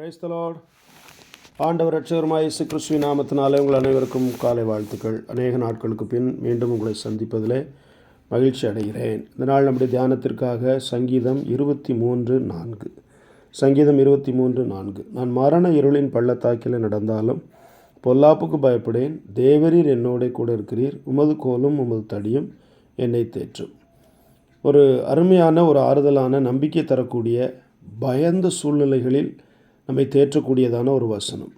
Praise the Lord. ஆண்டவர் இரட்சகருமாய் இயேசு கிறிஸ்துவின் நாமத்தினாலே உங்கள் அனைவருக்கும் காலை வாழ்த்துக்கள். அநேக நாட்களுக்கு பின் மீண்டும் உங்களை சந்திப்பதிலே மகிழ்ச்சி அடைகிறேன். இந்த நாள் நம்முடைய தியானத்திற்காக சங்கீதம் 23:4. சங்கீதம் 23:4. நான் மரண இருளின் பள்ளத்தாக்கில் நடந்தாலும் பொல்லாப்புக்கு பயப்படேன். தேவரீர் என்னோட கூட இருக்கிறீர். உமது கோலும் உமது தடியும் என்னை தேற்றும். ஒரு அருமையான ஒரு ஆறுதலான நம்பிக்கை தரக்கூடிய பயந்த சூழ்நிலைகளில் நம்மை தேற்றக்கூடியதான ஒரு வசனம்.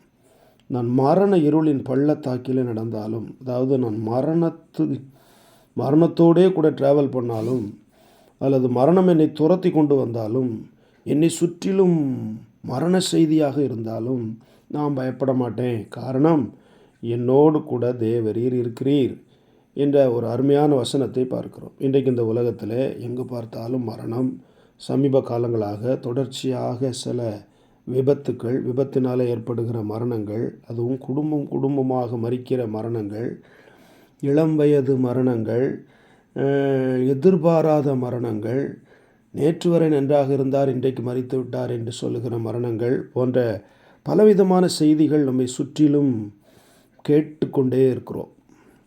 நான் மரண இருளின் பள்ளத்தாக்கில் நடந்தாலும், அதாவது நான் மரணத்தோடே கூட ட்ராவல் பண்ணாலும், அல்லது மரணம் என்னை துரத்தி கொண்டு வந்தாலும், என்னை சுற்றிலும் மரண செய்தியாக இருந்தாலும் நான் பயப்பட மாட்டேன். காரணம், என்னோடு கூட தேவரீர் இருக்கிறீர் என்ற ஒரு அருமையான வசனத்தை பார்க்கிறோம். இன்றைக்கு இந்த உலகத்தில் எங்கு பார்த்தாலும் மரணம். சமீப காலங்களாக தொடர்ச்சியாக சில விபத்தினால் ஏற்படுகிற மரணங்கள், அதுவும் குடும்பமாக மரிக்கிற மரணங்கள், இளம் வயது மரணங்கள், எதிர்பாராத மரணங்கள், நேற்று வரை நன்றாக இருந்தார் இன்றைக்கு மரித்து விட்டார் என்று சொல்லுகிற மரணங்கள் போன்ற பலவிதமான செய்திகள் நம்மை சுற்றிலும் கேட்டுக்கொண்டே இருக்கிறோம்.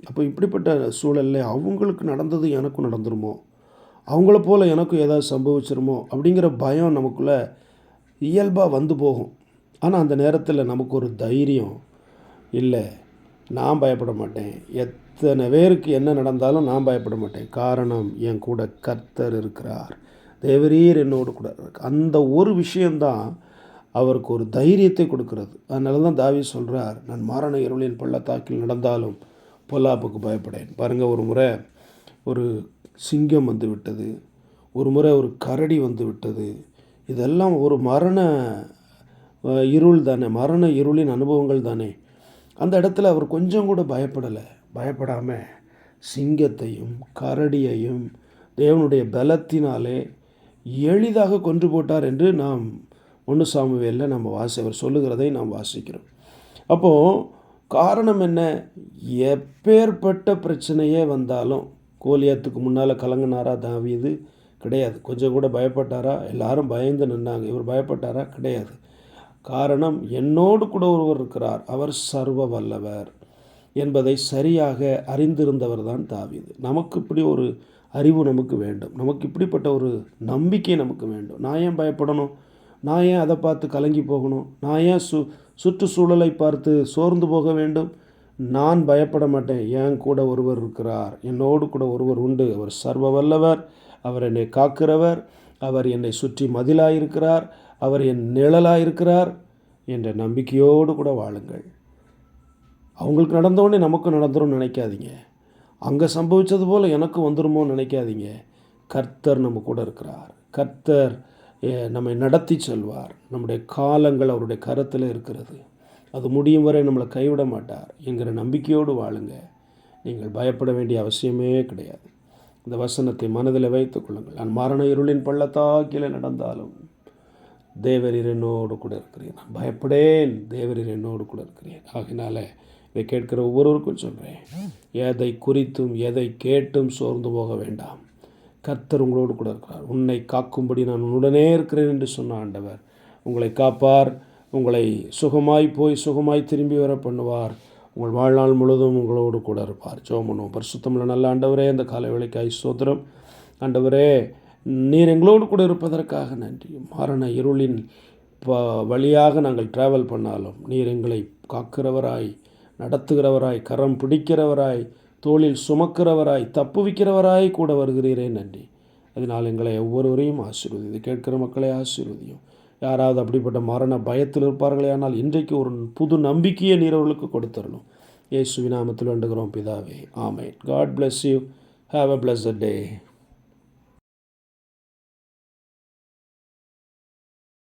அப்போ இப்படிப்பட்ட சூழலில் அவங்களுக்கு நடந்தது எனக்கும் நடந்துருமோ, அவங்கள போல் எனக்கும் ஏதாவது சம்பவிச்சிருமோ அப்படிங்கிற பயம் நமக்குள்ளே இயல்பாக வந்து போகும். ஆனால் அந்த நேரத்தில் நமக்கு ஒரு தைரியம் இல்லை. நான் பயப்பட மாட்டேன். எத்தனை பேருக்கு என்ன நடந்தாலும் நான் பயப்பட மாட்டேன். காரணம், என் கூட கர்த்தர் இருக்கிறார். தேவரீர் என்னோடு கூட இருக்கு. அந்த ஒரு விஷயந்தான் அவருக்கு ஒரு தைரியத்தை கொடுக்கிறது. அதனால தான் தாவீது சொல்கிறார், நான் மரண இருளின் பள்ளத்தாக்கில் நடந்தாலும் பொல்லாப்புக்கு பயப்படேன். பாருங்கள், ஒரு முறை ஒரு சிங்கம் வந்து விட்டது, ஒரு முறை ஒரு கரடி வந்து விட்டது. இதெல்லாம் ஒரு மரண இருள் தானே, மரண இருளின் அனுபவங்கள் தானே. அந்த இடத்துல அவர் கொஞ்சம் கூட பயப்படாமல் சிங்கத்தையும் கரடியையும் தேவனுடைய பலத்தினாலே எளிதாக கொன்று போட்டார் என்று நாம் 1 சாமுவேலில் அவர் சொல்லுகிறதை நாம் வாசிக்கிறோம். அப்போது காரணம் என்ன? எப்பேற்பட்ட பிரச்சனையே வந்தாலும், கோலியாத்துக்கு முன்னால் கலங்கினாரா தாவீது? கிடையாது. கொஞ்சம் கூட பயப்பட்டாரா? எல்லாரும் பயந்து நின்னாங்க. இவர் பயப்பட்டாரா? கிடையாது. காரணம், என்னோடு கூட ஒருவர் இருக்கிறார், அவர் சர்வ வல்லவர் என்பதை சரியாக அறிந்திருந்தவர் தான் தாவீது. நமக்கு இப்படி ஒரு அறிவு நமக்கு வேண்டும். நமக்கு இப்படிப்பட்ட ஒரு நம்பிக்கை நமக்கு வேண்டும். நான் ஏன் பயப்படணும்? நான் ஏன் அதை பார்த்து கலங்கி போகணும்? நான் ஏன் சுற்றுச்சூழலை பார்த்து சோர்ந்து போக வேண்டும்? நான் பயப்பட மாட்டேன். என் கூட ஒருவர் இருக்கிறார், என்னோடு கூட ஒருவர் உண்டு. அவர் சர்வ வல்லவர், அவர் என்னை காக்கிறவர், அவர் என்னை சுற்றி மதிலாயிருக்கிறார், அவர் என் நிழலாயிருக்கிறார் என்ற நம்பிக்கையோடு கூட வாழுங்கள். அவங்களுக்கு நடந்தோடனே நமக்கு நடந்துரும்னு நினைக்காதீங்க. அங்கே சம்பவித்தது போல் எனக்கு வந்துருமோன்னு நினைக்காதீங்க. கர்த்தர் நம்ம கூட இருக்கிறார். கர்த்தர் நம்மை நடத்தி செல்வார். நம்முடைய காலங்கள் அவருடைய கரத்தில் இருக்கிறது. அது முடியும் வரை நம்மளை கைவிட மாட்டார் என்கிற நம்பிக்கையோடு வாழுங்க. நீங்கள் பயப்பட வேண்டிய அவசியமே கிடையாது. இந்த வசனத்தை மனதில் வைத்துக் கொள்ளுங்கள். நான் மரண இருளின் பள்ளத்தாக்கில் நடந்தாலும் தேவரீர் என்னோடு கூட இருக்கிறேன். நான் பயப்படேன், தேவரீர் என்னோடு கூட இருக்கிறேன். ஆகினால இதை கேட்கிற ஒவ்வொருவருக்கும் சொல்கிறேன், எதை குறித்தும் எதை கேட்டும் சோர்ந்து போக வேண்டாம். கர்த்தர் உங்களோடு கூட இருக்கிறார். உன்னை காக்கும்படி நான் உன்னுடனே இருக்கிறேன் என்று சொன்ன ஆண்டவர் உங்களை காப்பார். உங்களை சுகமாய் போய் சுகமாய் திரும்பி வர பண்ணுவார். உங்கள் வாழ்நாள் முழுவதும் உங்களோடு கூட இருப்பார். ஜெபம் பண்ணுவோம். பரிசுத்தமுள்ள நல்ல ஆண்டவரே, இந்த காலை வேளைக்காய் ஸ்தோத்திரம். ஆண்டவரே, நீர் எங்களோடு கூட இருப்பதற்காக நன்றி. மரண இருளின் வழியாக நாங்கள் ட்ராவல் பண்ணாலும் நீர் எங்களை காக்கிறவராய், நடத்துகிறவராய், கரம் பிடிக்கிறவராய், தோளில் சுமக்கிறவராய், தப்புவிக்கிறவராய் கூட வருகிறீரே நன்றி. அதனால் எங்களை ஒவ்வொருவரையும் ஆசீர்வதி. இதை கேட்கிற மக்களை ஆசீர்வதியும். யாராவது அப்படிப்பட்ட மரண பயத்தில் இருப்பார்களே, ஆனால் இன்றைக்கு ஒரு புது நம்பிக்கையை நீர் அவர்களுக்கு கொடுத்துடணும். இயேசுவின் நாமத்தில் வேண்டுகிறோம் பிதாவே, ஆமென். God bless you. Have a blessed day.